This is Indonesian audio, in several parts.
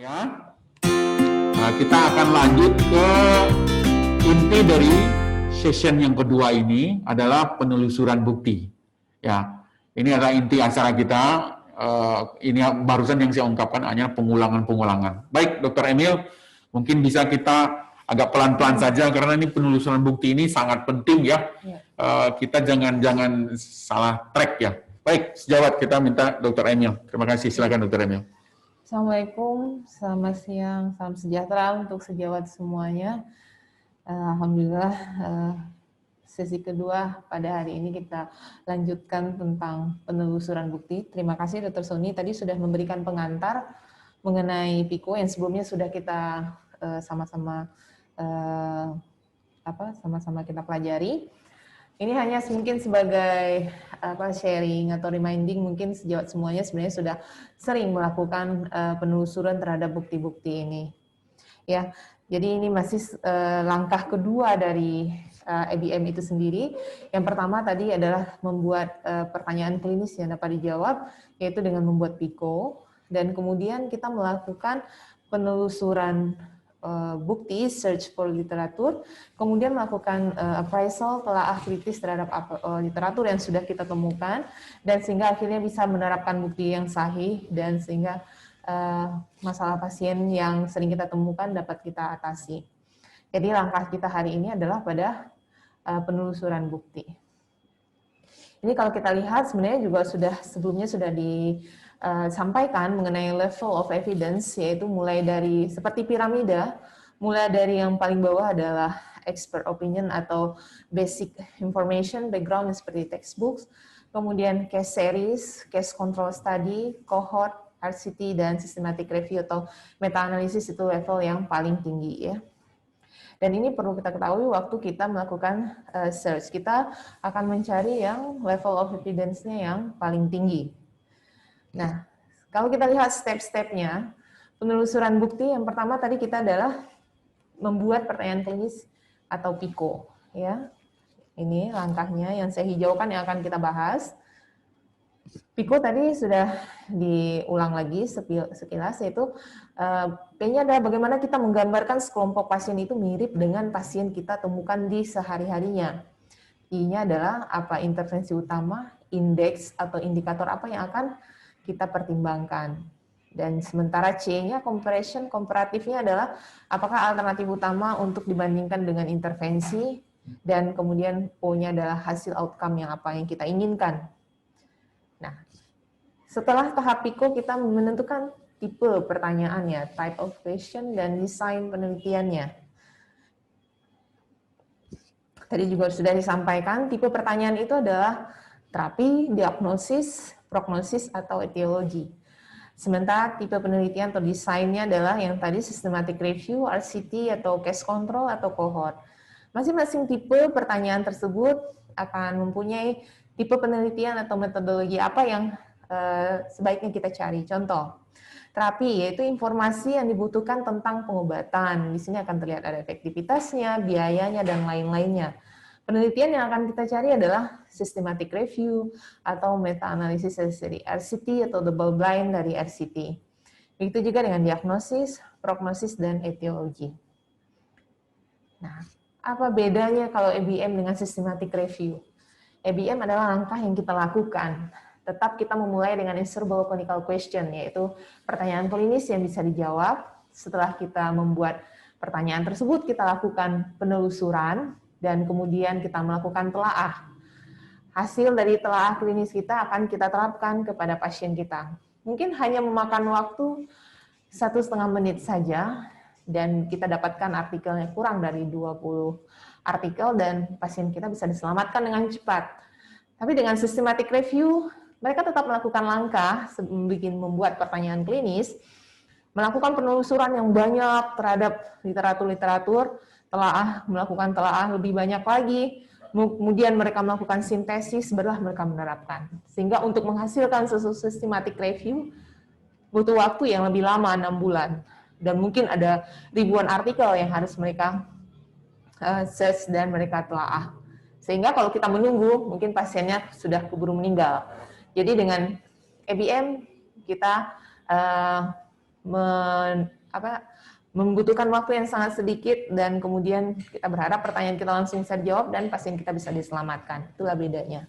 Ya. Nah, kita akan lanjut ke inti dari session yang kedua ini adalah penelusuran bukti. Ya, ini adalah inti acara kita. Ini barusan yang saya ungkapkan hanya pengulangan-pengulangan. Baik, Dr. Emil, mungkin bisa kita agak pelan-pelan saja karena ini penelusuran bukti ini sangat penting ya. Kita jangan salah track ya. Baik, sejawat kita minta Dr. Emil. Terima kasih. Silakan Dr. Emil. Assalamualaikum, selamat siang, salam sejahtera untuk sejawat semuanya. Alhamdulillah, sesi kedua pada hari ini kita lanjutkan tentang penelusuran bukti. Terima kasih Dr. Sony tadi sudah memberikan pengantar mengenai PICO yang sebelumnya sudah kita sama-sama kita pelajari. Ini hanya mungkin sebagai sharing atau reminding, mungkin sejawat semuanya sebenarnya sudah sering melakukan penelusuran terhadap bukti-bukti ini. Ya, jadi ini masih langkah kedua dari EBM itu sendiri. Yang pertama tadi adalah membuat pertanyaan klinis yang dapat dijawab, yaitu dengan membuat PICO, dan kemudian kita melakukan penelusuran bukti, search for literatur, kemudian melakukan appraisal, telaah kritis terhadap literatur yang sudah kita temukan, dan sehingga akhirnya bisa menerapkan bukti yang sahih, dan sehingga masalah pasien yang sering kita temukan dapat kita atasi. Jadi langkah kita hari ini adalah pada penelusuran bukti. Ini kalau kita lihat sebenarnya juga sebelumnya sudah disampaikan mengenai level of evidence, yaitu mulai dari seperti piramida, mulai dari yang paling bawah adalah expert opinion atau basic information, background seperti textbooks, kemudian case series, case control study, cohort, RCT, dan systematic review atau meta-analisis itu level yang paling tinggi ya. Dan ini perlu kita ketahui waktu kita melakukan search, kita akan mencari yang level of evidence-nya yang paling tinggi. Nah, kalau kita lihat step-stepnya, penelusuran bukti yang pertama tadi kita adalah membuat pertanyaan klinis atau PICO. Ya, ini langkahnya yang saya hijaukan yang akan kita bahas. PICO tadi sudah diulang lagi sekilas, yaitu P-nya adalah bagaimana kita menggambarkan sekelompok pasien itu mirip dengan pasien kita temukan di sehari-harinya. I-nya adalah apa intervensi utama, indeks atau indikator apa yang akan kita pertimbangkan. Dan sementara C-nya comparison, komparatifnya adalah apakah alternatif utama untuk dibandingkan dengan intervensi, dan kemudian O-nya adalah hasil outcome yang apa yang kita inginkan. Nah, setelah tahap PICO kita menentukan tipe pertanyaannya, type of question, dan desain penelitiannya. Tadi juga sudah disampaikan, tipe pertanyaan itu adalah terapi, diagnosis, prognosis, atau etiologi. Sementara tipe penelitian atau desainnya adalah yang tadi systematic review, RCT, atau case control, atau cohort. Masing-masing tipe pertanyaan tersebut akan mempunyai tipe penelitian atau metodologi apa yang sebaiknya kita cari. Contoh, terapi yaitu informasi yang dibutuhkan tentang pengobatan. Di sini akan terlihat ada efektivitasnya, biayanya, dan lain-lainnya. Penelitian yang akan kita cari adalah systematic review atau meta-analisis dari RCT atau double blind dari RCT. Begitu juga dengan diagnosis, prognosis, dan etiologi. Nah, apa bedanya kalau EBM dengan systematic review? EBM adalah langkah yang kita lakukan. Tetap kita memulai dengan answerable clinical question, yaitu pertanyaan klinis yang bisa dijawab. Setelah kita membuat pertanyaan tersebut, kita lakukan penelusuran, dan kemudian kita melakukan telaah. Hasil dari telaah klinis kita akan kita terapkan kepada pasien kita. Mungkin hanya memakan waktu 1,5 menit saja, dan kita dapatkan artikelnya kurang dari 20 artikel, dan pasien kita bisa diselamatkan dengan cepat. Tapi dengan systematic review, mereka tetap melakukan langkah membuat pertanyaan klinis, melakukan penelusuran yang banyak terhadap literatur-literatur, melakukan telaah lebih banyak lagi, kemudian mereka melakukan sintesis, barulah mereka menerapkan. Sehingga untuk menghasilkan sesuatu systematic review, butuh waktu yang lebih lama, 6 bulan. Dan mungkin ada ribuan artikel yang harus mereka search dan mereka telaah. Sehingga kalau kita menunggu, mungkin pasiennya sudah keburu meninggal. Jadi dengan EBM kita membutuhkan waktu yang sangat sedikit, dan kemudian kita berharap pertanyaan kita langsung bisa dijawab dan pasien kita bisa diselamatkan. Itulah bedanya.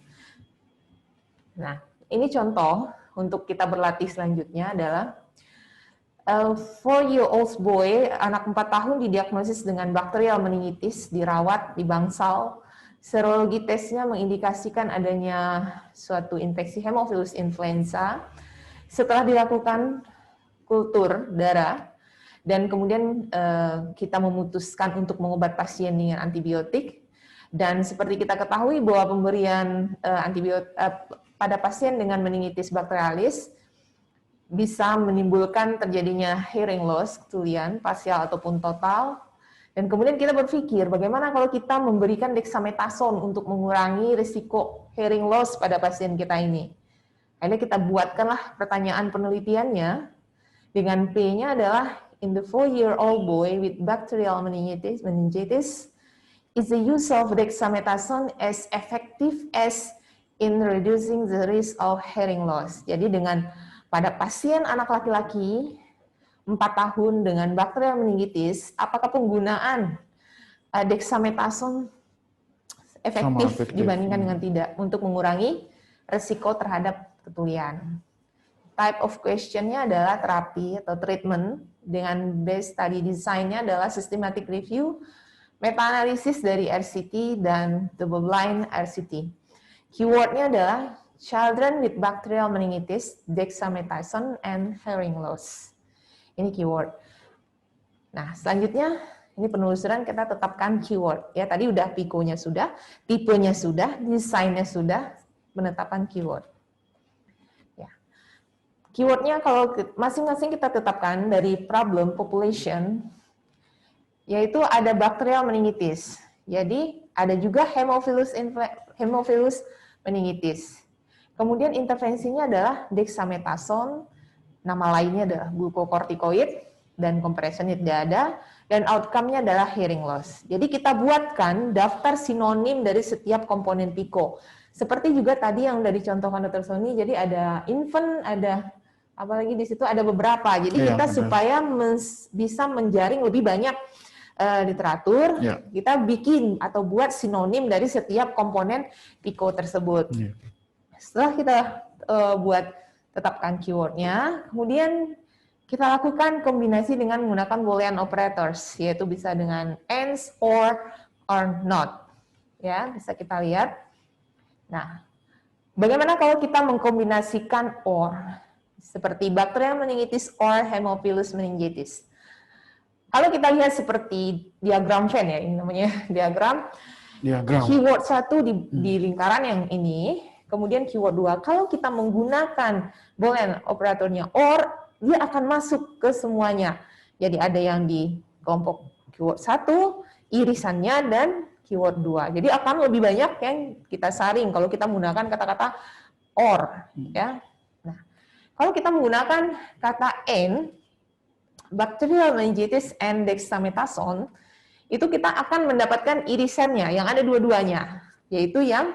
Nah, ini contoh untuk kita berlatih selanjutnya adalah 4-year-old boy, anak 4 tahun didiagnosis dengan bakterial meningitis, dirawat di bangsal. Serologi tesnya mengindikasikan adanya suatu infeksi Haemophilus influenza. Setelah dilakukan kultur darah, dan kemudian kita memutuskan untuk mengobat pasien dengan antibiotik. Dan seperti kita ketahui bahwa pemberian antibiotik pada pasien dengan meningitis bakterialis bisa menimbulkan terjadinya hearing loss, ketulian, parsial ataupun total. Dan kemudian kita berpikir, bagaimana kalau kita memberikan dexamethasone untuk mengurangi risiko hearing loss pada pasien kita ini. Akhirnya kita buatkanlah pertanyaan penelitiannya, dengan P-nya adalah, in the 4-year-old boy with bacterial meningitis, is the use of dexamethasone as effective as in reducing the risk of hearing loss. Jadi pada pasien anak laki-laki 4 tahun dengan bakterial meningitis, apakah penggunaan dexamethasone efektif dibandingkan dengan tidak untuk mengurangi risiko terhadap ketulian? Type of question-nya adalah terapi atau treatment, dengan base study design-nya adalah systematic review, meta-analisis dari RCT, dan double-blind RCT. Keyword-nya adalah children with bacterial meningitis, dexamethasone, and hearing loss. Ini keyword. Nah, selanjutnya ini penelusuran kita tetapkan keyword. Ya, tadi udah PICO-nya sudah, tipenya sudah, desainnya sudah, penetapan keyword. Ya. Keyword-nya kalau masing-masing kita tetapkan dari problem population, yaitu ada bacterial meningitis. Jadi ada juga Haemophilus meningitis. Kemudian intervensinya adalah dexamethasone, nama lainnya adalah glukokortikoid, dan compressionnya tidak ada, dan outcome-nya adalah hearing loss. Jadi kita buatkan daftar sinonim dari setiap komponen PICO. Seperti juga tadi yang dari contohkan Dr. Sony, jadi ada infant, ada apalagi di situ ada beberapa. Jadi kita supaya bisa menjaring lebih banyak literatur, kita bikin atau buat sinonim dari setiap komponen PICO tersebut. Setelah kita tetapkan keyword-nya, kemudian kita lakukan kombinasi dengan menggunakan Boolean operators, yaitu bisa dengan ands, or not. Ya, bisa kita lihat. Nah, bagaimana kalau kita mengkombinasikan or? Seperti bacterial meningitis or Haemophilus meningitis. Kalau kita lihat seperti diagram Venn, ya, ini namanya diagram. Keyword 1 di lingkaran yang ini, kemudian keyword 2. Kalau kita menggunakan Boolean operatornya or, dia akan masuk ke semuanya. Jadi ada yang di kelompok keyword 1, irisannya, dan keyword 2. Jadi akan lebih banyak yang kita saring kalau kita menggunakan kata-kata or. Ya. Nah, kalau kita menggunakan kata and, bacterial meningitis and dexamethasone, itu kita akan mendapatkan irisannya yang ada dua-duanya, yaitu yang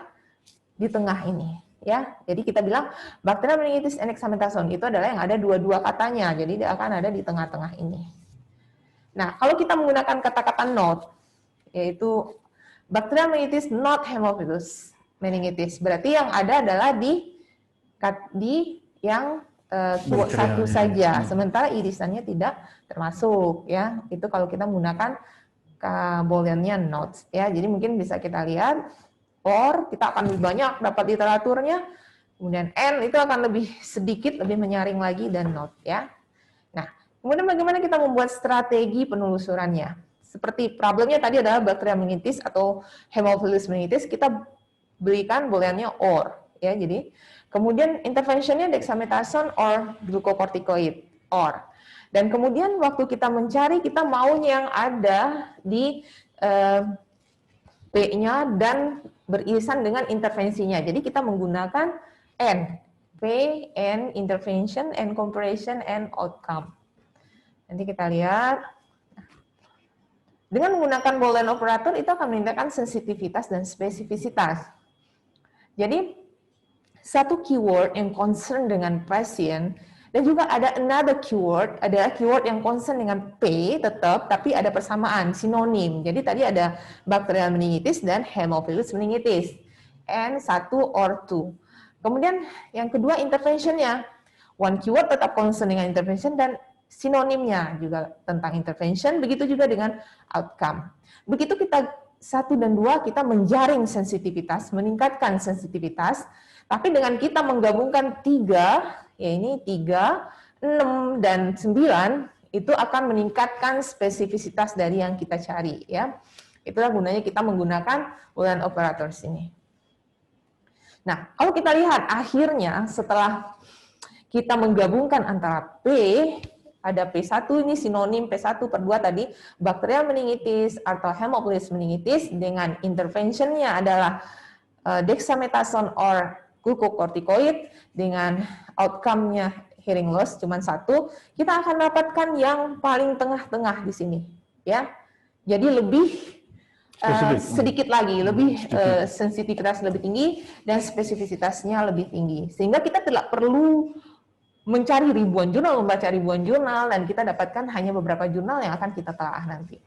di tengah ini. Ya, jadi kita bilang bacterial meningitis and dexamethasone itu adalah yang ada dua-dua katanya, jadi dia akan ada di tengah-tengah ini. Nah, kalau kita menggunakan kata-kata not, yaitu bacterial meningitis not Haemophilus meningitis, berarti yang ada adalah di yang keyword 1 saja, sementara irisannya tidak termasuk. Ya, itu kalau kita menggunakan Boolean-nya not. Ya, jadi mungkin bisa kita lihat. Or, kita akan lebih banyak dapat literaturnya, kemudian and itu akan lebih sedikit, lebih menyaring lagi, dan not. Ya. Nah, kemudian bagaimana kita membuat strategi penelusurannya? Seperti problemnya tadi adalah bacterial meningitis atau Haemophilus meningitis, kita berikan Boolean-nya or. Ya, jadi kemudian interventionnya dexamethasone or glukokortikoid or. Dan kemudian waktu kita mencari, kita maunya yang ada di P-nya dan beririsan dengan intervensinya. Jadi kita menggunakan N. P, N, intervention, N, comparison, N, outcome. Nanti kita lihat. Dengan menggunakan Boolean operator, itu akan meningkatkan sensitivitas dan spesifisitas. Jadi, satu keyword yang concern dengan pasien Dan juga ada another keyword, ada keyword yang concern dengan P tetap, tapi ada persamaan, sinonim. Jadi tadi ada bacterial meningitis dan Haemophilus meningitis. N 1 or 2. Kemudian yang kedua interventionnya. One keyword tetap concern dengan intervention dan sinonimnya juga tentang intervention, begitu juga dengan outcome. Begitu kita 1 dan 2 kita menjaring sensitivitas, meningkatkan sensitivitas, tapi dengan kita menggabungkan 3, ya ini 3, 6, dan 9, itu akan meningkatkan spesifisitas dari yang kita cari. Ya. Itulah gunanya kita menggunakan Boolean operators ini. Nah, kalau kita lihat akhirnya setelah kita menggabungkan antara P, ada P1 ini sinonim P1 per 2 tadi, bacterial meningitis atau Haemophilus meningitis dengan interventionnya adalah dexamethasone or glucocorticoid dengan outcome-nya hearing loss cuma 1, kita akan dapatkan yang paling tengah-tengah di sini, ya. Jadi lebih sedikit lagi, lebih sensitivitas lebih tinggi dan spesifisitasnya lebih tinggi, sehingga kita tidak perlu mencari ribuan jurnal, membaca ribuan jurnal, dan kita dapatkan hanya beberapa jurnal yang akan kita telah nanti.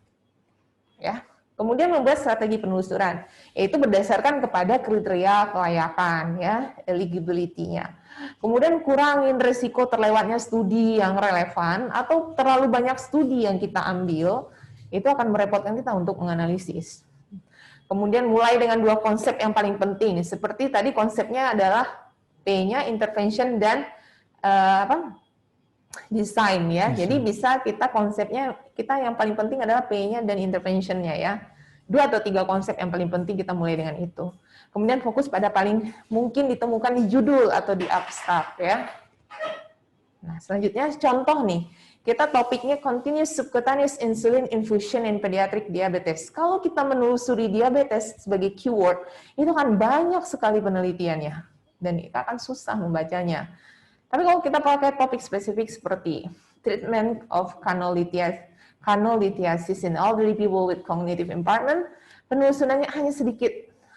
Ya. Kemudian membuat strategi penelusuran, yaitu berdasarkan kepada kriteria kelayakan, ya, eligibility-nya. Kemudian kurangin risiko terlewatnya studi yang relevan atau terlalu banyak studi yang kita ambil, itu akan merepotkan kita untuk menganalisis. Kemudian mulai dengan 2 konsep yang paling penting, seperti tadi konsepnya adalah P-nya intervention dan desain, ya. Jadi bisa kita konsepnya, kita yang paling penting adalah P-nya dan intervention-nya, ya. 2 atau 3 konsep yang paling penting kita mulai dengan itu. Kemudian fokus pada paling mungkin ditemukan di judul atau di abstrak, ya. Nah, selanjutnya contoh nih. Kita topiknya continuous subcutaneous insulin infusion in pediatric diabetes. Kalau kita menelusuri diabetes sebagai keyword, itu kan banyak sekali penelitiannya. Dan kita akan susah membacanya. Tapi kalau kita pakai topik spesifik seperti treatment of canolithiasis in elderly people with cognitive impairment, penelusurannya hanya sedikit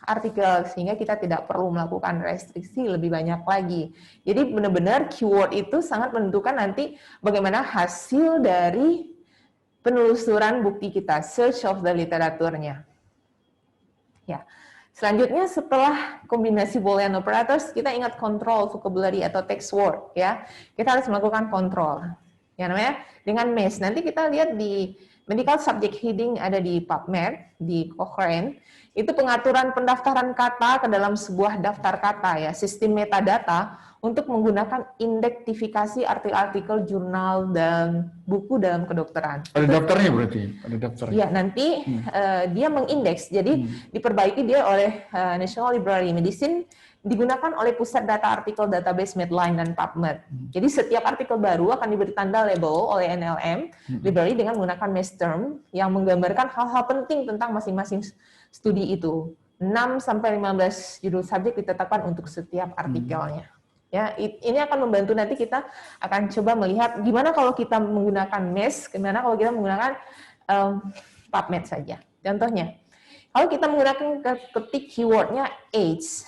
artikel, sehingga kita tidak perlu melakukan restriksi lebih banyak lagi. Jadi benar-benar keyword itu sangat menentukan nanti bagaimana hasil dari penelusuran bukti kita, search of the literaturnya. Ya. Selanjutnya setelah kombinasi Boolean operators, kita ingat control vocabulary atau text word, ya. Kita harus melakukan control. Ya namanya dengan MES. Nanti kita lihat di medical subject heading ada di PubMed, di Cochrane, itu pengaturan pendaftaran kata ke dalam sebuah daftar kata, ya, sistem metadata untuk menggunakan indektifikasi artikel-artikel jurnal dan buku dalam kedokteran. Ada daftarnya berarti? Ada daftarnya? Ya, nanti dia mengindeks, jadi diperbaiki dia oleh National Library Medicine, digunakan oleh pusat data artikel database Medline dan PubMed. Jadi setiap artikel baru akan diberi tanda label oleh NLM Library dengan menggunakan MES term yang menggambarkan hal-hal penting tentang masing-masing studi itu. 6-15 judul subjek ditetapkan untuk setiap artikelnya. Ya, ini akan membantu nanti kita akan coba melihat gimana kalau kita menggunakan MES, gimana kalau kita menggunakan PubMed saja. Contohnya, kalau kita menggunakan ketik keywordnya AIDS,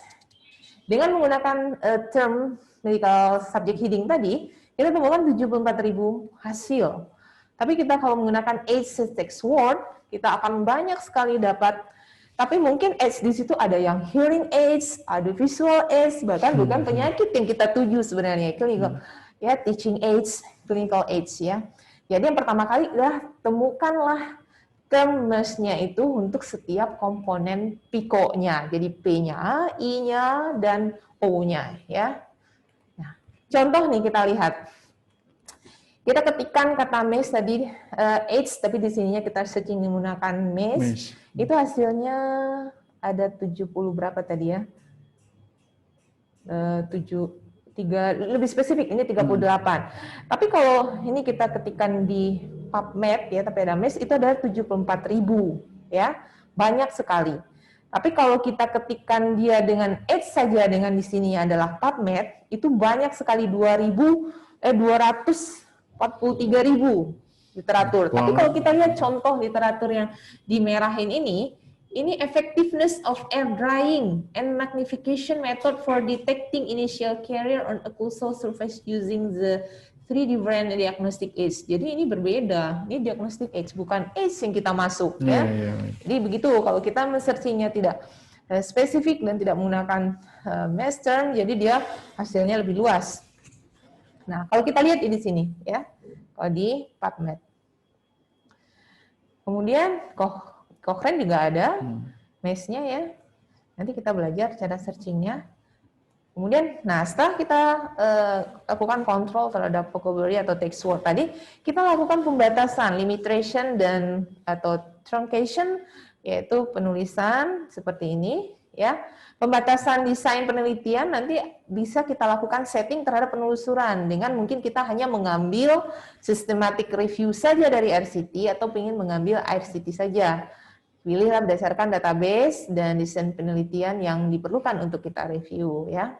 dengan menggunakan term medical subject heading tadi, kita temukan 74.000 hasil. Tapi kita kalau menggunakan AIDS text word, kita akan banyak sekali dapat. Tapi mungkin AIDS di situ ada yang hearing AIDS, ada visual AIDS, bahkan bukan penyakit yang kita tuju sebenarnya, clinical, ya, teaching AIDS, clinical AIDS, ya. Jadi yang pertama kali adalah temukanlah term MES-nya itu untuk setiap komponen PICO-nya. Jadi P-nya, I-nya, dan O-nya, ya. Nah, contoh nih kita lihat. Kita ketikkan kata MES tadi AIDS, tapi di sininya kita searching menggunakan MES. Itu hasilnya ada 70 berapa tadi ya? 3 lebih spesifik ini 38. Tapi kalau ini kita ketikkan di PubMed ya, tapi ada MES itu ada 74.000 ya. Banyak sekali. Tapi kalau kita ketikkan dia dengan AIDS saja dengan di sini adalah PubMed, itu banyak sekali 243.000 literatur. Tapi kalau kita lihat contoh literatur yang dimerahin ini, ini effectiveness of air drying and magnification method for detecting initial carrier on occlusal surface using the 3 different diagnostic age. Jadi ini berbeda, ini diagnostic age, bukan age yang kita masuk ya. Jadi begitu, kalau kita men-searchingnya tidak spesifik dan tidak menggunakan mass term, jadi dia hasilnya lebih luas. Nah, kalau kita lihat di sini ya, kalau di PubMed. Kemudian Cochrane juga ada mass-nya ya. Nanti kita belajar cara searching-nya. Kemudian, nah setelah kita lakukan kontrol terhadap vocabulary atau text word tadi, kita lakukan pembatasan, limitation dan atau truncation, yaitu penulisan seperti ini ya. Pembatasan desain penelitian nanti bisa kita lakukan setting terhadap penelusuran dengan mungkin kita hanya mengambil systematic review saja dari RCT atau ingin mengambil RCT saja. Pilihlah berdasarkan database dan desain penelitian yang diperlukan untuk kita review ya.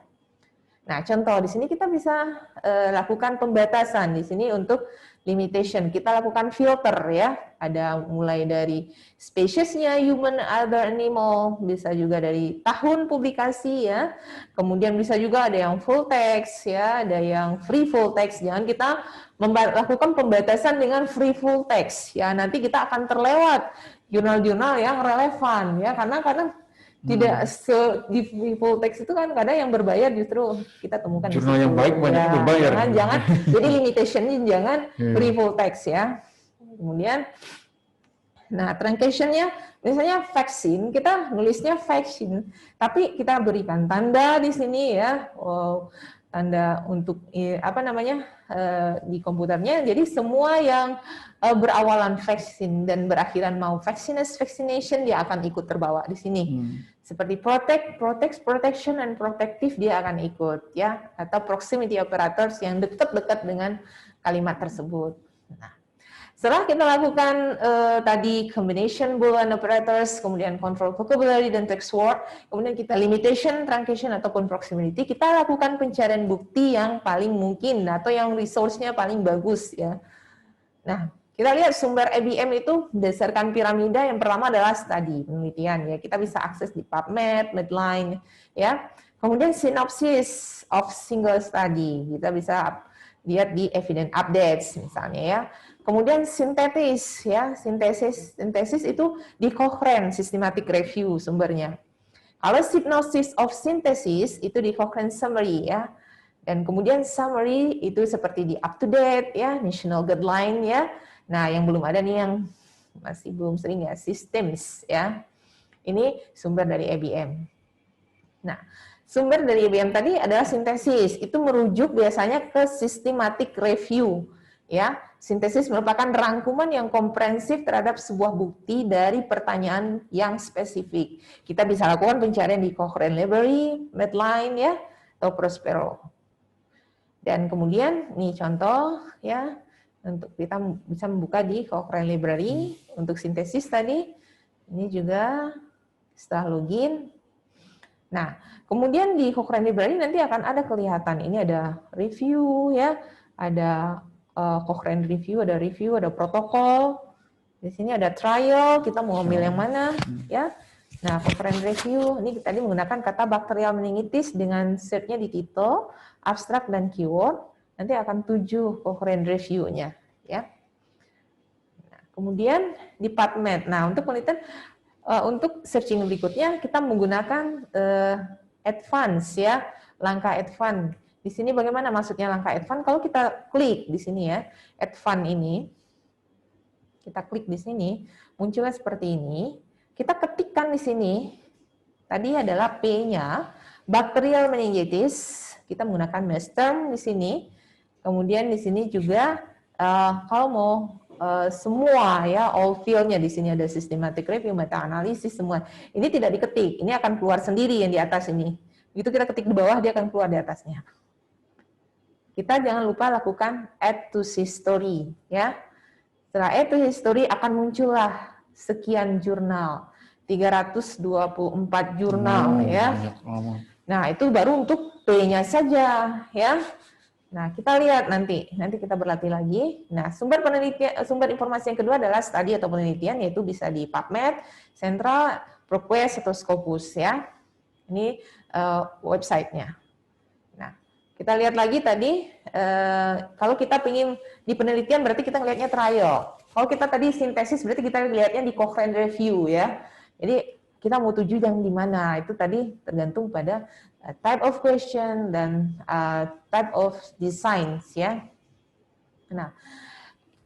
Nah, contoh di sini kita bisa lakukan pembatasan di sini untuk limitation. Kita lakukan filter ya. Ada mulai dari spesiesnya human, other animal, bisa juga dari tahun publikasi ya. Kemudian bisa juga ada yang full text ya, ada yang free full text. Jangan kita lakukan pembatasan dengan free full text ya. Nanti kita akan terlewat jurnal-jurnal yang relevan ya, karena tidak di full text itu kan kadang yang berbayar justru kita temukan jurnal yang baik banyak ya, berbayar. Jangan jadi limitation-nya jangan free full text ya. Kemudian nah truncation-nya misalnya vaksin, kita nulisnya vaksin, tapi kita berikan tanda di sini ya. Tanda untuk apa namanya di komputernya. Jadi semua yang berawalan vaksin dan berakhiran mau vaccination dia akan ikut terbawa di sini. Seperti protection and protective dia akan ikut ya, atau proximity operators yang dekat-dekat dengan kalimat tersebut. Nah, setelah kita lakukan tadi combination Boolean operators, kemudian control vocabulary dan text word, kemudian kita limitation, truncation ataupun proximity, kita lakukan pencarian bukti yang paling mungkin atau yang resource-nya paling bagus ya. Nah, kita lihat sumber EBM itu berdasarkan piramida. Yang pertama adalah study, penelitian ya. Kita bisa akses di PubMed, Medline ya. Kemudian synopsis of single study. Kita bisa lihat di evidence updates misalnya ya. Kemudian sintetis ya, sintesis itu di Cochrane systematic review sumbernya. Kalau synopsis of synthesis itu di Cochrane summary ya. Dan kemudian summary itu seperti di up to date ya, national guideline ya. Nah, yang belum ada nih yang masih belum sering ya, systems ya. Ini sumber dari EBM. Nah, sumber dari EBM tadi adalah sintesis. Itu merujuk biasanya ke systematic review. Ya, sintesis merupakan rangkuman yang komprehensif terhadap sebuah bukti dari pertanyaan yang spesifik. Kita bisa lakukan pencarian di Cochrane Library, Medline ya, atau Prospero. Dan kemudian nih contoh ya, untuk kita bisa membuka di Cochrane Library untuk sintesis tadi. Ini juga setelah login. Nah, kemudian di Cochrane Library nanti akan ada kelihatan ini ada review ya, ada Cochrane review, ada protokol. Di sini ada trial, kita mau ambil yang mana ya. Nah, Cochrane review ini tadi menggunakan kata bacterial meningitis dengan search-nya di title, abstrak dan keyword. Nanti akan 7 Cochrane review-nya ya. Nah, kemudian di PubMed. Nah, untuk penelitian untuk searching berikutnya kita menggunakan advance ya, langkah advance. Di sini bagaimana maksudnya langkah advance? Kalau kita klik di sini ya, advance ini, kita klik di sini, munculnya seperti ini. Kita ketikkan di sini, tadi adalah P-nya, bacterial meningitis, kita menggunakan mass term di sini. Kemudian di sini juga kalau mau semua ya, all field-nya di sini ada systematic review, meta analisis semua. Ini tidak diketik, ini akan keluar sendiri yang di atas ini. Begitu kita ketik di bawah, dia akan keluar di atasnya. Kita jangan lupa lakukan add to history ya. Setelah add to history akan muncullah sekian jurnal, 324 jurnal ya. Nah, itu baru untuk P-nya saja ya. Nah, kita lihat nanti kita berlatih lagi. Nah, sumber informasi yang kedua adalah studi atau penelitian, yaitu bisa di PubMed, Central, ProQuest atau Scopus ya. Ini websitenya. Nah, kita lihat lagi tadi, kalau kita ingin di penelitian berarti kita ngelihatnya trial. Kalau kita tadi sintesis berarti kita lihatnya di Cochrane Review ya. Jadi kita mau tuju yang di mana, itu tadi tergantung pada type of question dan type of designs ya. Nah,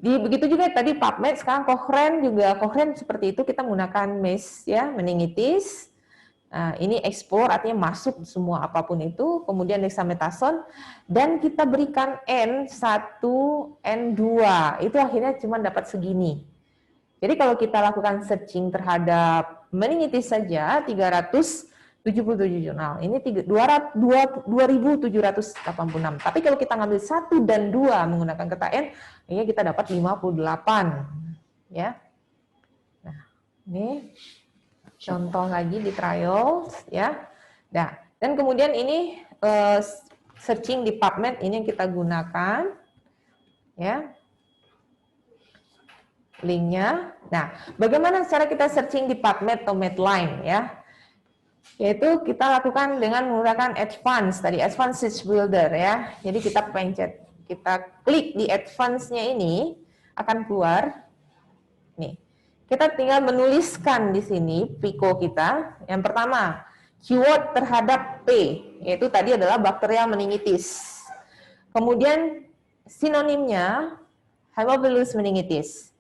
begitu juga tadi PubMed, sekarang Cochrane juga, Cochrane seperti itu kita menggunakan MES ya, meningitis. Ini explore artinya masuk semua apapun itu, kemudian dexamethasone, dan kita berikan N1, N2, itu akhirnya cuma dapat segini. Jadi kalau kita lakukan searching terhadap meningitis saja 377 jurnal. Ini 2.786. Tapi kalau kita ngambil 1 dan 2 menggunakan kata N, ini kita dapat 58. Ya. Nah, ini contoh lagi di trials ya. Nah, dan kemudian ini searching di PubMed ini yang kita gunakan ya. Linknya. Nah, bagaimana cara kita searching di PubMed atau Medline ya? Yaitu kita lakukan dengan menggunakan Advanced tadi, Advanced Search Builder ya. Jadi kita pencet, kita klik di Advanced-nya ini akan keluar. Nih, kita tinggal menuliskan di sini PICO kita. Yang pertama, keyword terhadap P, yaitu tadi adalah bakterial meningitis. Kemudian sinonimnya Haemophilus meningitis.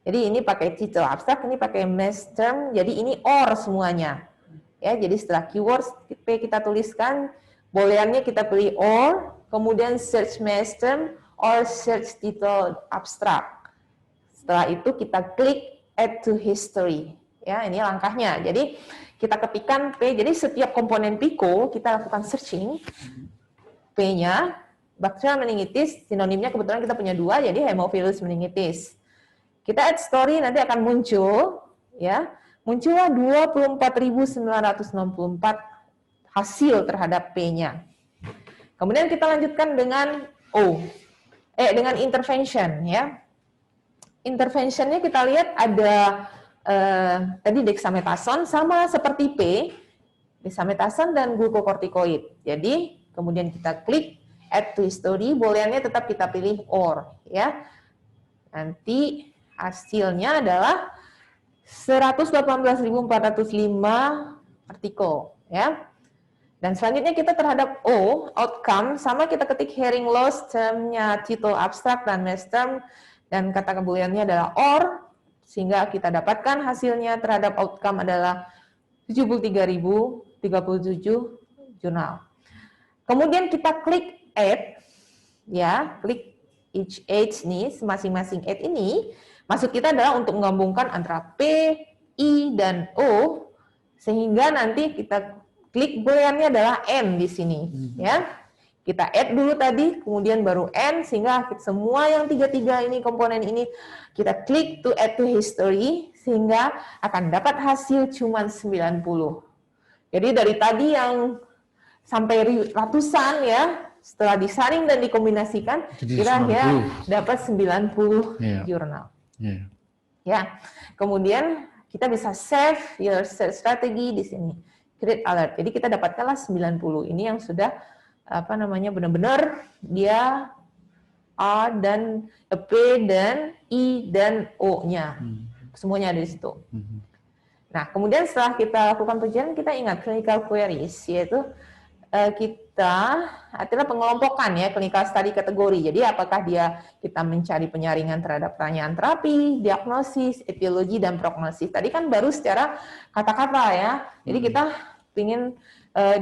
Jadi ini pakai title abstrak, ini pakai MES term, jadi ini OR semuanya. Ya, jadi setelah keyword P kita tuliskan, booleannya kita pilih OR, kemudian search MES term or search title abstrak. Setelah itu kita klik add to history. Ya, ini langkahnya. Jadi kita ketikkan P, jadi setiap komponen PICO kita lakukan searching. P-nya, bakterial meningitis, sinonimnya kebetulan kita punya 2, jadi Haemophilus meningitis. Kita add story nanti akan muncul, ya, muncullah 24.964 hasil terhadap P-nya. Kemudian kita lanjutkan dengan dengan intervention, ya. Interventionnya kita lihat ada tadi dexamethasone sama seperti P, dexamethasone dan glukokortikoid. Jadi kemudian kita klik add to history, booleannya tetap kita pilih OR, ya. Nanti hasilnya adalah 118.405 artikel, ya. Dan selanjutnya kita terhadap outcome, sama kita ketik hearing loss, termnya title abstract dan MES term, dan kata booleannya adalah OR, sehingga kita dapatkan hasilnya terhadap outcome adalah 73.037 jurnal. Kemudian kita klik add, ya, klik each nih, masing-masing add ini, maksud kita adalah untuk menggabungkan antara P, I, dan O, sehingga nanti kita klik booleannya adalah N di sini, ya. Kita add dulu tadi, kemudian baru N, sehingga semua yang tiga ini, komponen ini, kita klik to add to history, sehingga akan dapat hasil cuma 90. Jadi dari tadi yang sampai ratusan, ya, setelah disaring dan dikombinasikan, kita dapat 90 jurnal. Ya, kemudian kita bisa save your search strategy di sini, create alert. Jadi kita dapatkanlah 90. Ini yang sudah benar-benar dia A dan P dan I dan O-nya, semuanya ada di situ. Nah, kemudian setelah kita lakukan penelitian, kita ingat clinical queries, yaitu kita adalah pengelompokan ya, clinical study kategori. Jadi apakah kita mencari penyaringan terhadap pertanyaan terapi, diagnosis, etiologi, dan prognosis. Tadi kan baru secara kata-kata ya. Jadi kita ingin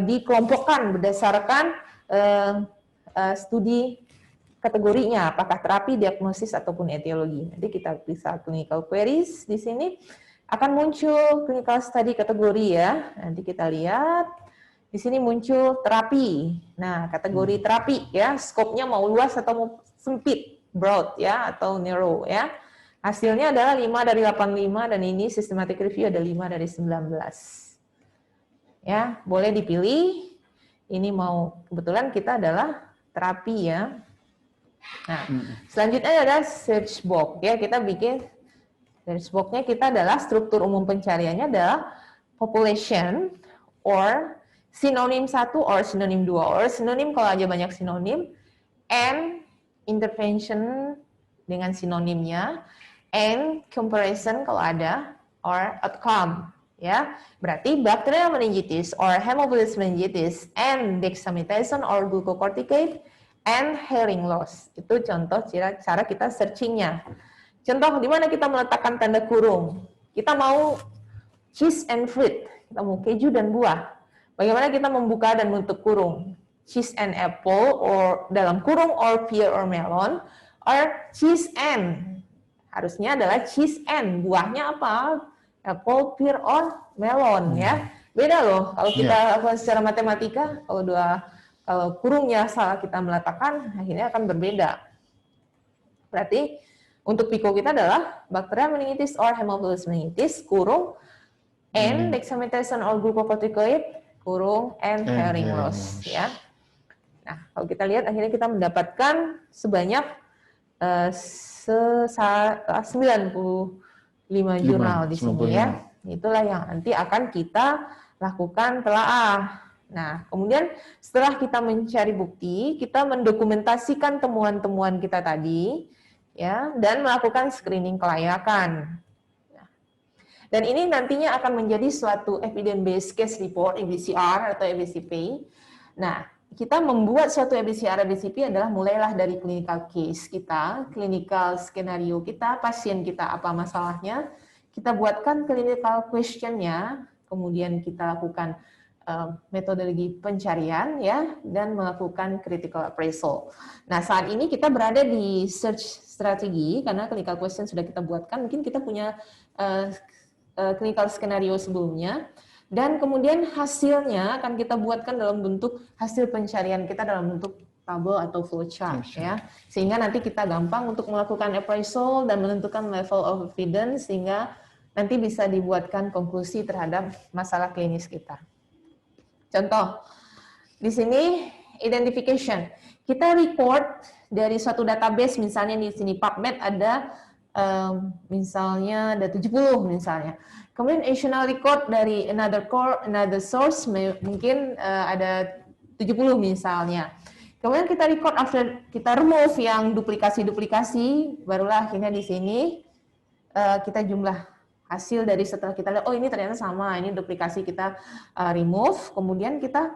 dikelompokkan berdasarkan studi kategorinya, apakah terapi, diagnosis, ataupun etiologi. Nanti kita bisa clinical queries di sini. Akan muncul clinical study kategori ya. Nanti kita lihat. Di sini muncul terapi. Nah, kategori terapi ya, skopnya mau luas atau mau sempit, broad ya, atau narrow ya. Hasilnya adalah 5 dari 85 dan ini systematic review ada 5 dari 19. Ya, boleh dipilih. Ini mau, kebetulan kita adalah terapi ya. Nah, selanjutnya adalah search box ya. Kita bikin search box-nya, kita adalah struktur umum pencariannya adalah population, or sinonim 1 or sinonim 2, or sinonim kalau aja banyak sinonim, and intervention dengan sinonimnya, and comparison kalau ada, or outcome. Ya, berarti bacterial meningitis or Haemophilus meningitis and dexamethasone or glucocorticoid and hearing loss. Itu contoh cara kita searchingnya. Contoh di mana kita meletakkan tanda kurung. Kita mau cheese and fruit, kita mau keju dan buah. Bagaimana kita membuka dan menutup kurung? Cheese and apple, or dalam kurung, or pear or melon, or cheese and. Harusnya adalah cheese and. Buahnya apa? Apple, pear, or melon, ya. Beda loh kalau kita lakukan secara matematika, kalau kurungnya salah kita meletakkan, akhirnya akan berbeda. Berarti untuk piko kita adalah bacterial meningitis or Haemophilus meningitis, kurung, and dexamethasone or glucocorticoid, kurung, and hearing loss, ya. Nah, kalau kita lihat akhirnya kita mendapatkan sebanyak 95 jurnal di sini, ya. Itulah yang nanti akan kita lakukan telaah. Nah, kemudian setelah kita mencari bukti, kita mendokumentasikan temuan-temuan kita tadi, ya, dan melakukan screening kelayakan. Nah, dan ini nantinya akan menjadi suatu evidence-based case report, EBCR atau EBCP. Nah, kita membuat suatu EBCR, EBCP adalah mulailah dari clinical case kita, clinical skenario kita, pasien kita apa masalahnya, kita buatkan clinical question-nya, kemudian kita lakukan metodologi pencarian, ya, dan melakukan critical appraisal. Nah, saat ini kita berada di search strategi karena clinical question sudah kita buatkan, mungkin kita punya clinical skenario sebelumnya. Dan kemudian hasilnya akan kita buatkan dalam bentuk hasil pencarian kita dalam bentuk tabel atau flowchart, ya, sehingga nanti kita gampang untuk melakukan appraisal dan menentukan level of evidence sehingga nanti bisa dibuatkan konklusi terhadap masalah klinis kita. Contoh di sini identification, kita record dari suatu database, misalnya di sini PubMed ada misalnya ada 70 misalnya. Kemudian additional record dari another source, mungkin ada 70 misalnya. Kemudian kita record after kita remove yang duplikasi-duplikasi, barulah akhirnya di sini kita jumlah hasil dari setelah kita lihat, oh ini ternyata sama, ini duplikasi kita remove, kemudian kita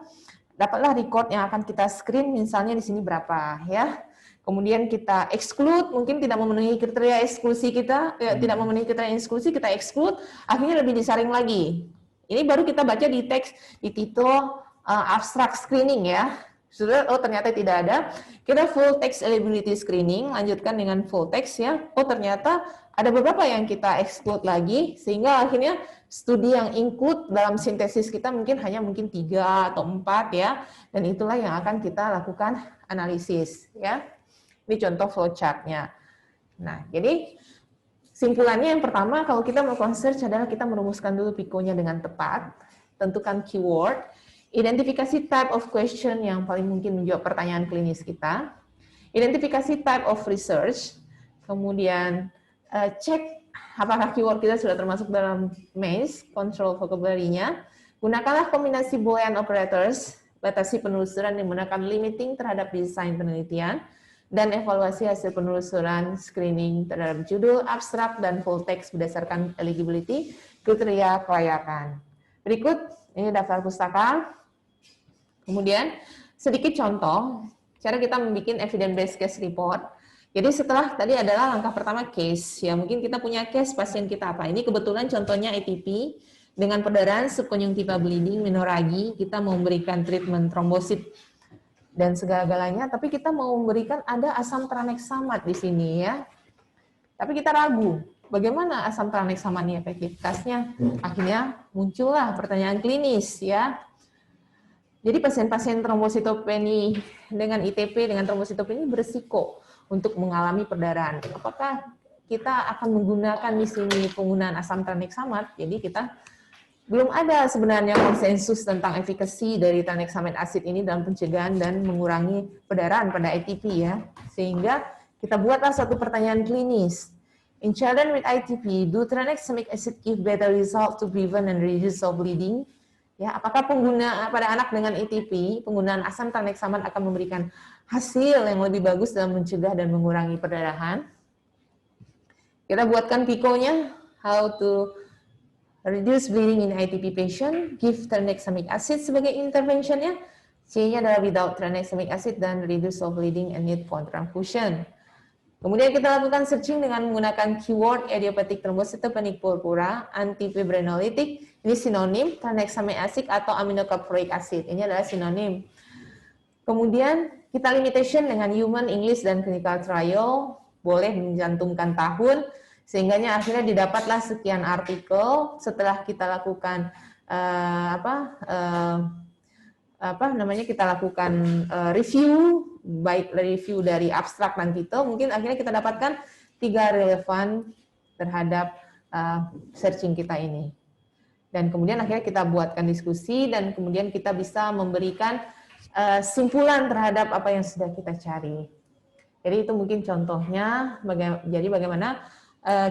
dapatlah record yang akan kita screen, misalnya di sini berapa, ya. Kemudian kita exclude, mungkin tidak memenuhi kriteria eksklusi kita, tidak memenuhi kriteria eksklusi, kita exclude, akhirnya lebih disaring lagi. Ini baru kita baca di teks, di titel abstract screening, ya. Sudah, oh ternyata tidak ada. Kita full text eligibility screening, lanjutkan dengan full text, ya. Oh ternyata ada beberapa yang kita exclude lagi, sehingga akhirnya studi yang include dalam sintesis kita mungkin 3 atau 4, ya. Dan itulah yang akan kita lakukan analisis, ya. Ini contoh flowchart-nya. Nah, jadi simpulannya yang pertama, kalau kita melakukan search adalah kita merumuskan dulu pikonya dengan tepat, tentukan keyword, identifikasi type of question yang paling mungkin menjawab pertanyaan klinis kita, identifikasi type of research, kemudian cek apakah keyword kita sudah termasuk dalam MACE, control vocabulary-nya, gunakanlah kombinasi Boolean operators, batasi penelusuran yang menggunakan limiting terhadap desain penelitian, dan evaluasi hasil penelusuran screening terhadap judul, abstrak, dan full text berdasarkan eligibility, kriteria kelayakan. Berikut, ini daftar pustaka. Kemudian, sedikit contoh, cara kita membuat evidence-based case report. Jadi setelah tadi adalah langkah pertama case, ya mungkin kita punya case pasien kita apa. Ini kebetulan contohnya ATP, dengan perdarahan subconjunctiva bleeding, menoragi, kita mau memberikan treatment trombosit dan segala-galanya, tapi kita mau memberikan ada asam tranexamat di sini, ya. Tapi kita ragu, bagaimana asam tranexamat ini efektivitasnya? Akhirnya muncullah pertanyaan klinis, ya. Jadi pasien-pasien trombositopeni dengan ITP dengan trombositopeni berisiko untuk mengalami perdarahan. Apakah kita akan menggunakan di sini penggunaan asam tranexamat? Jadi kita belum ada sebenarnya konsensus tentang efikasi dari tranexamat asid ini dalam pencegahan dan mengurangi perdarahan pada ATP, ya. Sehingga kita buatlah satu pertanyaan klinis. In children with ITP, do tranexamic acid give better result to prevent and reduce of bleeding? Ya, apakah pada anak dengan ITP, penggunaan asam tranexamat akan memberikan hasil yang lebih bagus dalam mencegah dan mengurangi perdarahan? Kita buatkan PICO-nya, how to reduce bleeding in ITP patient, give tranexamic acid sebagai intervention-nya. C-nya adalah without tranexamic acid dan reduce of bleeding and need for transfusion. Kemudian kita lakukan searching dengan menggunakan keyword idiopathic thrombocytopenic purpura, antifibrinolytic, ini sinonim, tranexamic acid atau aminocapfolic acid, ini adalah sinonim. Kemudian kita limitation dengan human, English, dan clinical trial, boleh mencantumkan tahun, sehingganya akhirnya didapatlah sekian artikel setelah kita lakukan kita lakukan review, baik review dari abstrak dan titel, mungkin akhirnya kita dapatkan 3 relevan terhadap searching kita ini. Dan kemudian akhirnya kita buatkan diskusi dan kemudian kita bisa memberikan simpulan terhadap apa yang sudah kita cari. Jadi itu mungkin contohnya, jadi bagaimana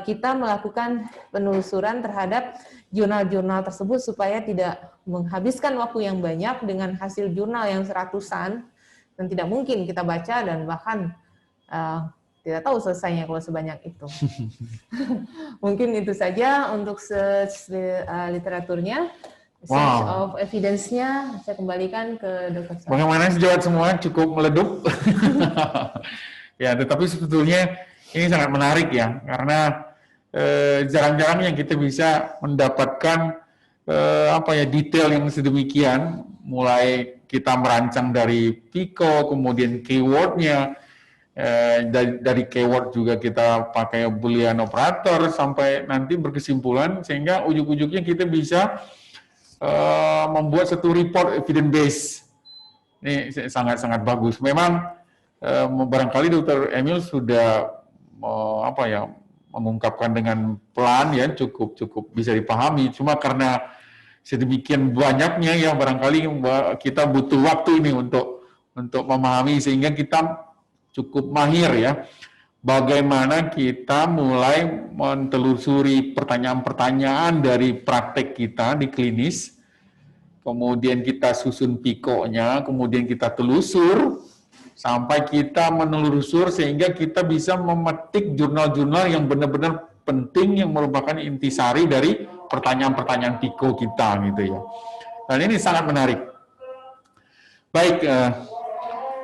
kita melakukan penelusuran terhadap jurnal-jurnal tersebut supaya tidak menghabiskan waktu yang banyak dengan hasil jurnal yang seratusan dan tidak mungkin kita baca dan bahkan tidak tahu selesainya kalau sebanyak itu. Mungkin itu saja untuk search literaturnya, search of evidence-nya. Saya kembalikan ke Dr. Sar. Bagaimana sejawat semua cukup meledup. Ya, tetapi sebetulnya ini sangat menarik ya, karena jarang-jarang yang kita bisa mendapatkan detail yang sedemikian, mulai kita merancang dari PICO, kemudian keywordnya, dari keyword juga kita pakai Boolean operator sampai nanti berkesimpulan, sehingga ujung-ujungnya kita bisa membuat satu report evidence base. Ini sangat-sangat bagus. Memang barangkali Dr. Emil sudah mengungkapkan dengan pelan ya, cukup bisa dipahami. Cuma karena sedemikian banyaknya ya, barangkali kita butuh waktu ini untuk memahami, sehingga kita cukup mahir ya. Bagaimana kita mulai mentelusuri pertanyaan-pertanyaan dari praktek kita di klinis, kemudian kita susun PICO-nya, kemudian kita telusur, sampai kita menelusur sehingga kita bisa memetik jurnal-jurnal yang benar-benar penting yang merupakan intisari dari pertanyaan-pertanyaan PICO kita gitu ya. Dan ini sangat menarik. Baik,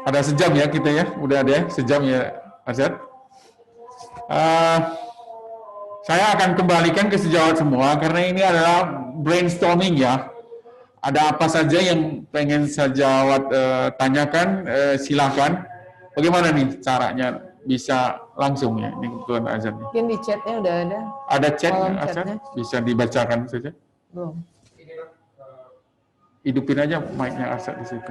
ada sejam ya kita ya, udah ada ya, sejam ya Azad. Saya akan kembalikan ke sejawat semua karena ini adalah brainstorming ya. Ada apa saja yang pengen sejawat tanyakan, silakan. Bagaimana nih caranya bisa langsung ya? Ini kebetulan Azad. Mungkin di chatnya udah ada. Ada chat Azad? Bisa dibacakan saja? Belum. Hidupin aja mic-nya Azad di situ.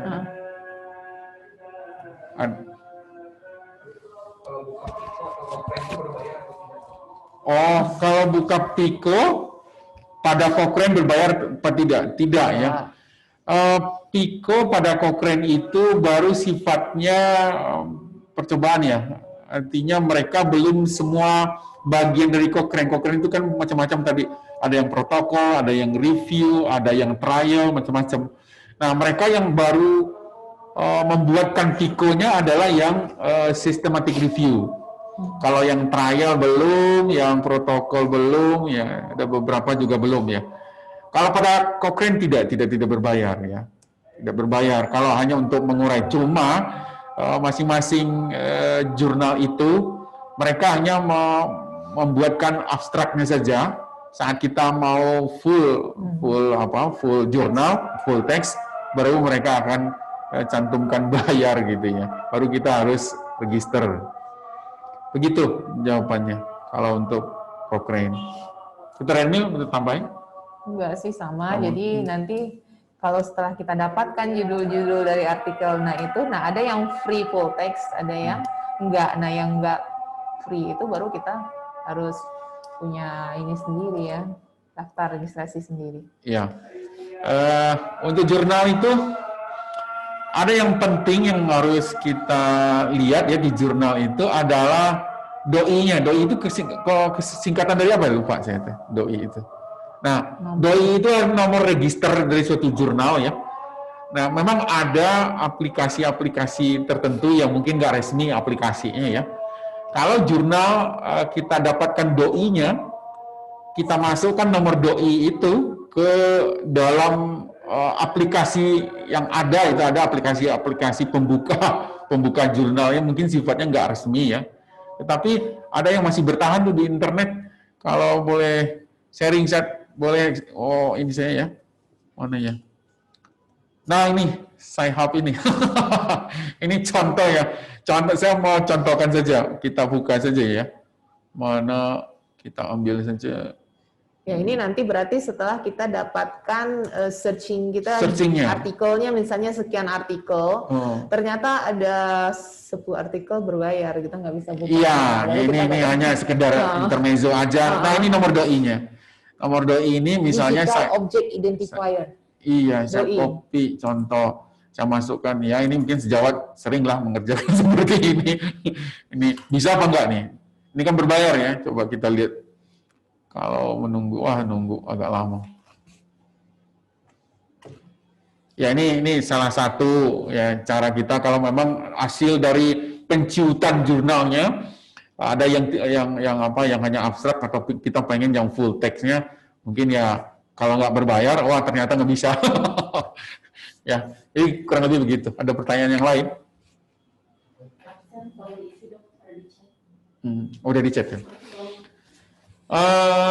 Oh, kalau buka PICO pada Cochrane berbayar apa tidak? Tidak ya. PICO pada Cochrane itu baru sifatnya percobaan ya. Artinya mereka belum semua bagian dari Cochrane. Cochrane itu kan macam-macam tadi. Ada yang protokol, ada yang review, ada yang trial, macam-macam. Nah, mereka yang baru membuatkan PICO-nya adalah yang systematic review. Kalau yang trial belum, yang protokol belum, ya ada beberapa juga belum ya. Kalau pada Cochrane tidak berbayar ya, tidak berbayar. Kalau hanya untuk mengurai, cuma masing-masing jurnal itu mereka hanya membuatkan abstraknya saja. Saat kita mau full jurnal, full text, baru mereka akan cantumkan bayar gitu ya. Baru kita harus register. Begitu jawabannya kalau untuk Cochrane. Dr. Emil, untuk tambahin? Enggak sih, sama. Jadi nanti kalau setelah kita dapatkan judul-judul dari artikel ada yang free full text, ada yang enggak. Nah, yang enggak free itu baru kita harus punya ini sendiri ya, daftar registrasi sendiri. Iya. Untuk jurnal itu ada yang penting yang harus kita lihat ya di jurnal itu adalah doi-nya. Doi itu singkatan dari apa? Lupa saya teh. Doi itu. Nah, doi itu nomor register dari suatu jurnal ya. Nah, memang ada aplikasi-aplikasi tertentu yang mungkin nggak resmi aplikasinya ya. Kalau jurnal kita dapatkan doi-nya, kita masukkan nomor doi itu ke dalam aplikasi yang ada, itu ada aplikasi-aplikasi pembuka jurnalnya, mungkin sifatnya nggak resmi ya. Tetapi ada yang masih bertahan tuh di internet. Kalau boleh sharing, boleh, oh ini saya ya, mana ya? Nah ini, Sci-Hub ini. Ini contoh ya. Contoh, saya mau contohkan saja. Kita buka saja ya. Mana kita ambil saja. Ya ini nanti berarti setelah kita dapatkan searching kita, Searchingnya. artikelnya misalnya sekian artikel, ternyata ada 10 artikel berbayar, kita nggak bisa buka. Iya, ini hanya sekedar intermezzo aja. Nah ini nomor doi-nya. Nomor doi ini misalnya Digital Object Identifier. Iya, saya copy contoh, saya masukkan. Ya ini mungkin sejawat seringlah mengerjakan seperti ini. Ini bisa apa enggak nih? Ini kan berbayar ya. Coba kita lihat. Kalau menunggu, wah nunggu agak lama. Ya ini salah satu ya cara kita kalau memang hasil dari penciutan jurnalnya ada yang hanya abstrak atau kita pengen yang full text-nya, mungkin ya kalau nggak berbayar, wah ternyata nggak bisa. Ya, ini kurang lebih begitu. Ada pertanyaan yang lain? Udah di chat ya.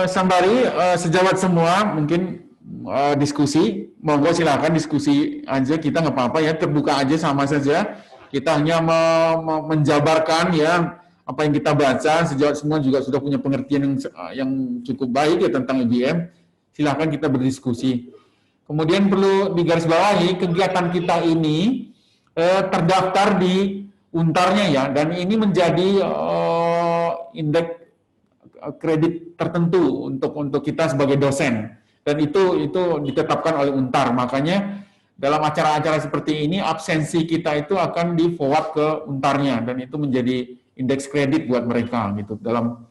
Sambari, sejawat semua mungkin diskusi, monggo silakan diskusi aja, kita nggak apa-apa ya, terbuka aja sama saja. Kita hanya menjabarkan ya apa yang kita baca. Sejawat semua juga sudah punya pengertian yang cukup baik ya tentang IBM. Silakan kita berdiskusi. Kemudian perlu digarisbawahi kegiatan kita ini terdaftar di Untarnya ya, dan ini menjadi indeks kredit tertentu untuk kita sebagai dosen, dan itu ditetapkan oleh Untar. Makanya dalam acara-acara seperti ini absensi kita itu akan di forward ke Untarnya, dan itu menjadi indeks kredit buat mereka gitu dalam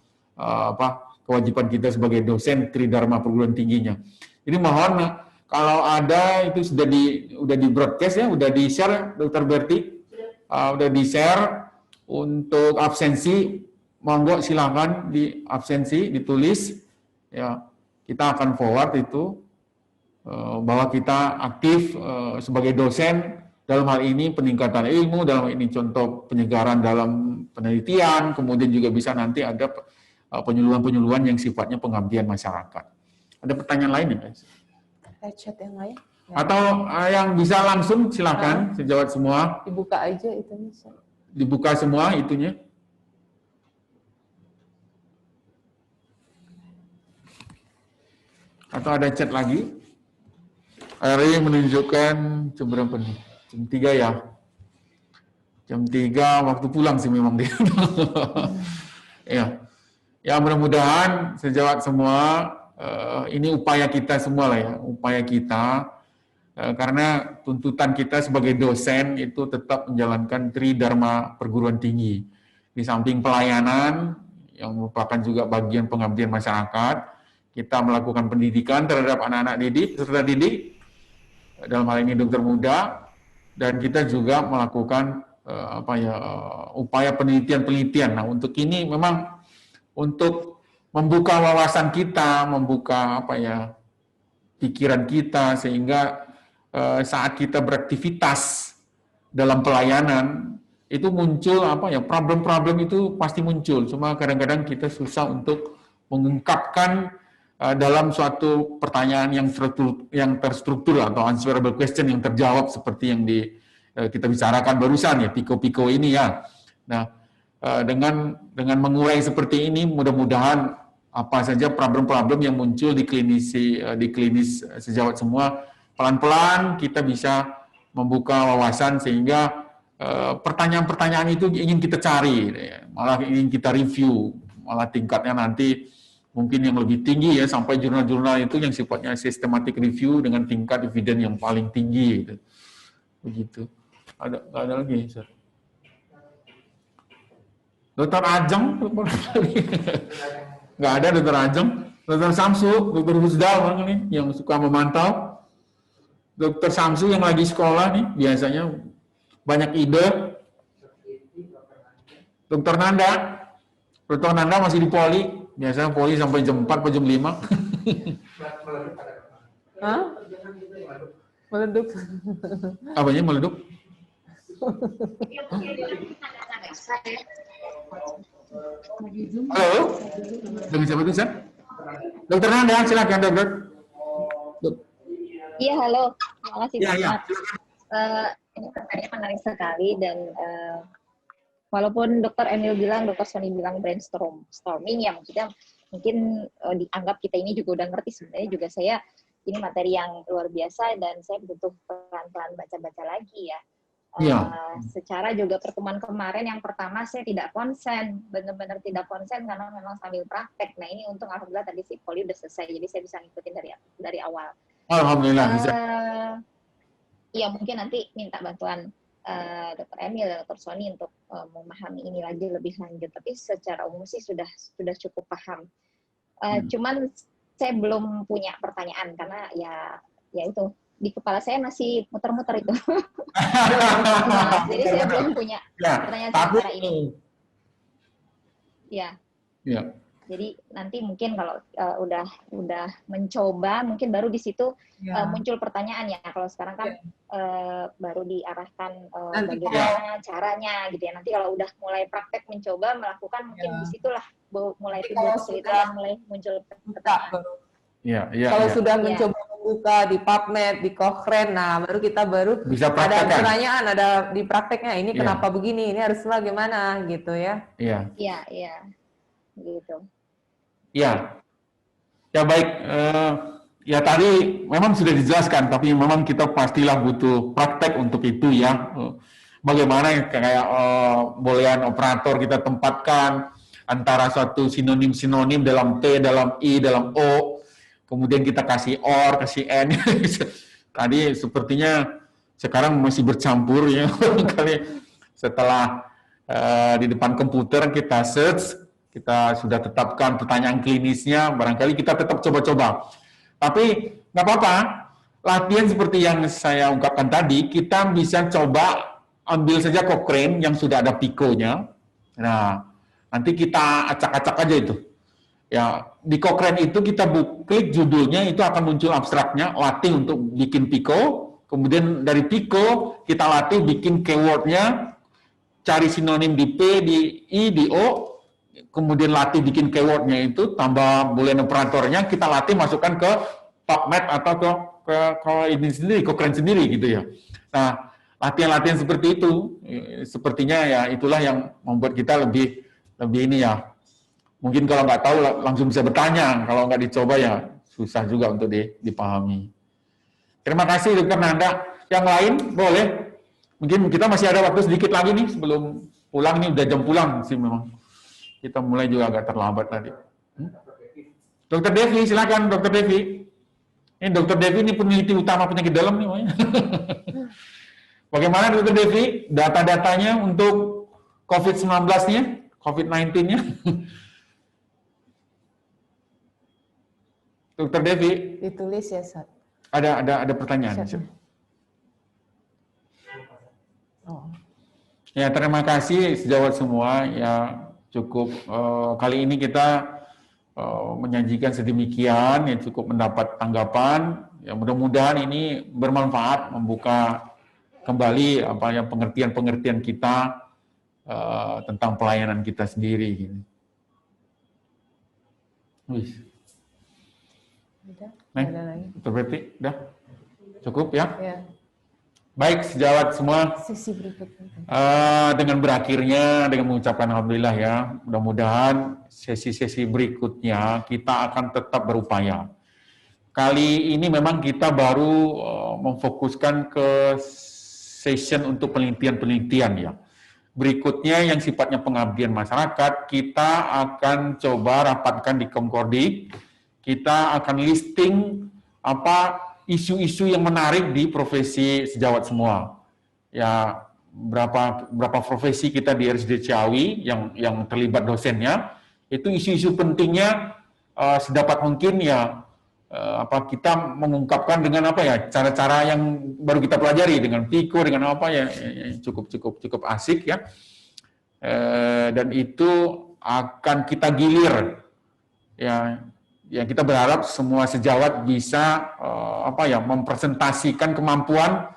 kewajiban kita sebagai dosen Tridharma perguruan tingginya. Jadi mohon kalau ada itu sudah di broadcast ya, udah di share Dr. Berti, udah di share untuk absensi. Monggo silakan di absensi ditulis ya, kita akan forward itu bahwa kita aktif sebagai dosen dalam hal ini peningkatan ilmu, dalam ini contoh penyegaran dalam penelitian, kemudian juga bisa nanti ada penyuluhan-penyuluhan yang sifatnya pengabdian masyarakat. Ada pertanyaan lain ya guys? Ada chat yang lain? Atau yang bisa langsung silakan sejawat semua. Dibuka aja itunya. Dibuka semua itunya. Atau ada chat lagi? Hari menunjukkan jam berapa nih? Jam 3 ya? Jam 3 waktu pulang sih memang dia. Ya mudah-mudahan sejawat semua, ini upaya kita semua lah ya, upaya kita, karena tuntutan kita sebagai dosen itu tetap menjalankan Tridharma perguruan tinggi. Di samping pelayanan, yang merupakan juga bagian pengabdian masyarakat, kita melakukan pendidikan terhadap anak-anak didik, peserta didik, dalam hal ini dokter muda, dan kita juga melakukan upaya penelitian-penelitian. Nah, untuk ini memang untuk membuka wawasan kita, membuka pikiran kita, sehingga saat kita beraktivitas dalam pelayanan itu muncul problem-problem itu pasti muncul. Cuma kadang-kadang kita susah untuk mengungkapkan dalam suatu pertanyaan yang terstruktur atau answerable question yang terjawab seperti yang kita bicarakan barusan ya, piko-piko ini ya. Nah, dengan mengurai seperti ini, mudah-mudahan apa saja problem-problem yang muncul di klinis sejawat semua, pelan-pelan kita bisa membuka wawasan sehingga pertanyaan-pertanyaan itu ingin kita cari, malah ingin kita review, malah tingkatnya nanti mungkin yang lebih tinggi ya, sampai jurnal-jurnal itu yang sifatnya systematic review dengan tingkat eviden yang paling tinggi gitu. Begitu. Ada lagi, Sir? Dokter Ajeng, nggak ada Dokter Ajeng. Dokter Samsu, Dokter Husdal nih yang suka memantau. Dokter Samsu yang lagi sekolah nih biasanya banyak ide. Dokter Nanda masih di poli, biasanya poli sampai jam 4 atau jam 5. Hah? Meleduk. Apanya meleduk? Halo, dengan siapa itu, San? Dokter Nanda, silakan dokter. Iya, halo. Terima kasih Iya, banyak. silakan. Ini pertanyaan menarik sekali dan walaupun Dokter Emil bilang, Dokter Sony bilang brainstorming, ya mungkin dianggap kita ini juga udah ngerti. Sebenarnya juga saya ini materi yang luar biasa dan saya butuh pelan-pelan baca-baca lagi ya. Iya. Secara juga pertemuan kemarin yang pertama saya tidak konsen, benar-benar tidak konsen karena memang sambil praktek. Nah ini untung alhamdulillah tadi si poli udah selesai, jadi saya bisa ngikutin dari awal. Alhamdulillah bisa. Iya mungkin nanti minta bantuan Dr. Emil dan Dr. Sony untuk memahami ini lagi lebih lanjut. Tapi secara umum sih sudah cukup paham. Cuman saya belum punya pertanyaan karena ya itu di kepala saya masih muter-muter itu. Jadi saya belum punya pertanyaan secara ini. Ya. Jadi nanti mungkin kalau udah mencoba, mungkin baru di situ muncul pertanyaan ya. Kalau sekarang kan baru diarahkan bagaimana caranya gitu ya. Nanti kalau udah mulai praktek mencoba melakukan, mungkin disitulah mulai timbul kesulitan dan mulai muncul pertanyaan. Kalau sudah mencoba membuka di PubMed, di Cochrane, nah baru kita bisa ada pertanyaan, ada di prakteknya. Ini kenapa begini? Ini harus bagaimana gitu ya? Iya, gitu. Ya baik. Ya tadi memang sudah dijelaskan, tapi memang kita pastilah butuh praktek untuk itu ya. Bagaimana kayak bolehan operator kita tempatkan antara suatu sinonim dalam T, dalam I, dalam O. Kemudian kita kasih OR, kasih N. Tadi sepertinya sekarang masih bercampur ya. Kali setelah di depan komputer kita search, kita sudah tetapkan pertanyaan klinisnya, barangkali kita tetap coba-coba. Tapi nggak apa-apa, latihan seperti yang saya ungkapkan tadi, kita bisa coba ambil saja Cochrane yang sudah ada Pico-nya. Nah, nanti kita acak-acak aja itu. Ya, di Cochrane itu kita klik judulnya, itu akan muncul abstraknya, latih untuk bikin Pico, kemudian dari Pico kita latih bikin keywordnya, cari sinonim di P, di I, di O, kemudian latih bikin keywordnya itu, tambah boolean operatornya, kita latih masukkan ke PubMed atau ke ini sendiri, Cochrane sendiri gitu ya. Nah, latihan-latihan seperti itu, sepertinya ya itulah yang membuat kita lebih ini ya. Mungkin kalau nggak tahu langsung bisa bertanya, kalau nggak dicoba ya susah juga untuk dipahami. Terima kasih Dr. Nanda. Yang lain boleh? Mungkin kita masih ada waktu sedikit lagi nih sebelum pulang, nih udah jam pulang sih memang. Kita mulai juga agak terlambat tadi. Dr. Devi, silakan Dr. Devi. Ini Dr. Devi ini peneliti utama penyakit dalam nih. Bagaimana Dr. Devi data-datanya untuk COVID-19-nya, COVID-19-nya? Dr. Devi. Ditulis ya, Sat. Ada pertanyaan. Ya, terima kasih sejawat semua ya. Cukup kali ini kita menyajikan sedemikian, ya cukup mendapat tanggapan. Ya mudah-mudahan ini bermanfaat, membuka kembali apa yang pengertian kita tentang pelayanan kita sendiri. Ada lagi. Dr. Betty, udah cukup ya? Ya. Baik, sejawat semua. Sesi berikutnya. Dengan berakhirnya, dengan mengucapkan Alhamdulillah ya, mudah-mudahan sesi-sesi berikutnya kita akan tetap berupaya. Kali ini memang kita baru memfokuskan ke session untuk penelitian-penelitian ya. Berikutnya yang sifatnya pengabdian masyarakat, kita akan coba rapatkan di Komkordik. Kita akan listing apa isu-isu yang menarik di profesi sejawat semua. Ya, berapa profesi kita di RSUD Ciawi yang terlibat dosennya, itu isu-isu pentingnya sedapat mungkin ya kita mengungkapkan dengan cara-cara yang baru kita pelajari dengan Pico, dengan cukup asik ya. Dan itu akan kita gilir ya. Yang kita berharap semua sejawat bisa mempresentasikan kemampuan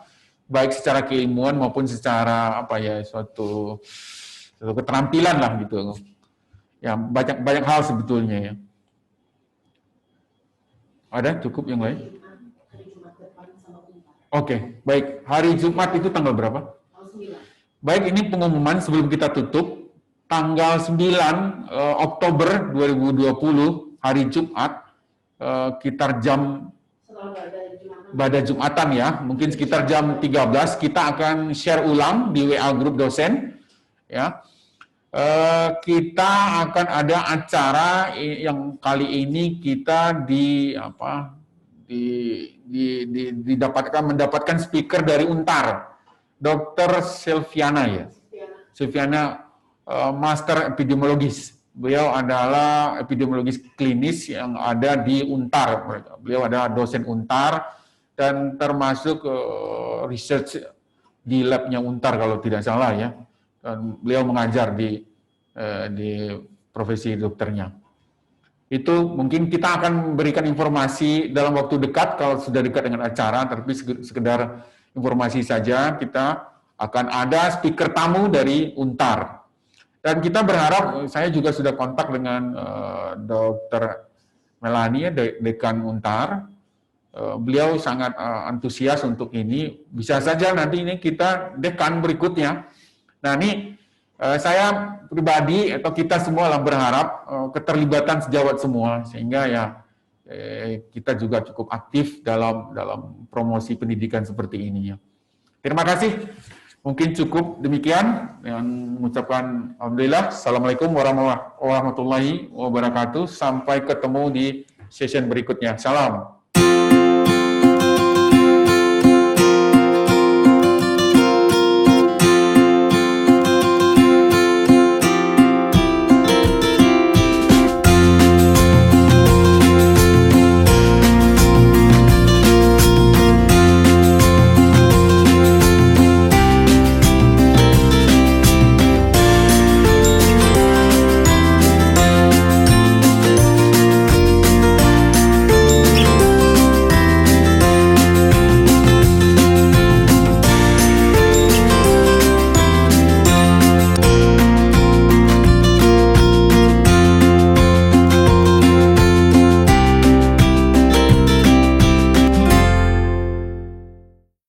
baik secara keilmuan maupun secara suatu keterampilan lah gitu. Ya, banyak hal sebetulnya ya. Ada cukup yang lain? Oke, baik. Hari Jumat itu tanggal berapa? Baik, ini pengumuman sebelum kita tutup. Tanggal 9 Oktober 2020, hari Jumat, sekitar jam pada Jumatan ya, mungkin sekitar jam 13 kita akan share ulang di WA grup dosen ya. Kita akan ada acara yang kali ini kita mendapatkan speaker dari Untar, Dr. Silviana ya. Silviana Master Epidemiologis. Beliau adalah epidemiologis klinis yang ada di Untar. Beliau adalah dosen Untar dan termasuk research di labnya Untar kalau tidak salah ya. Dan beliau mengajar di profesi dokternya. Itu mungkin kita akan memberikan informasi dalam waktu dekat kalau sudah dekat dengan acara, tapi sekedar informasi saja. Kita akan ada speaker tamu dari Untar. Dan kita berharap, saya juga sudah kontak dengan Dr. Melanie, Dekan Untar. Beliau sangat antusias untuk ini. Bisa saja nanti ini kita dekan berikutnya. Nah ini saya pribadi atau kita semua lah berharap keterlibatan sejawat semua sehingga ya kita juga cukup aktif dalam promosi pendidikan seperti ini ya. Terima kasih. Mungkin cukup demikian yang mengucapkan alhamdulillah. Assalamualaikum warahmatullahi wabarakatuh. Sampai ketemu di session berikutnya. Salam.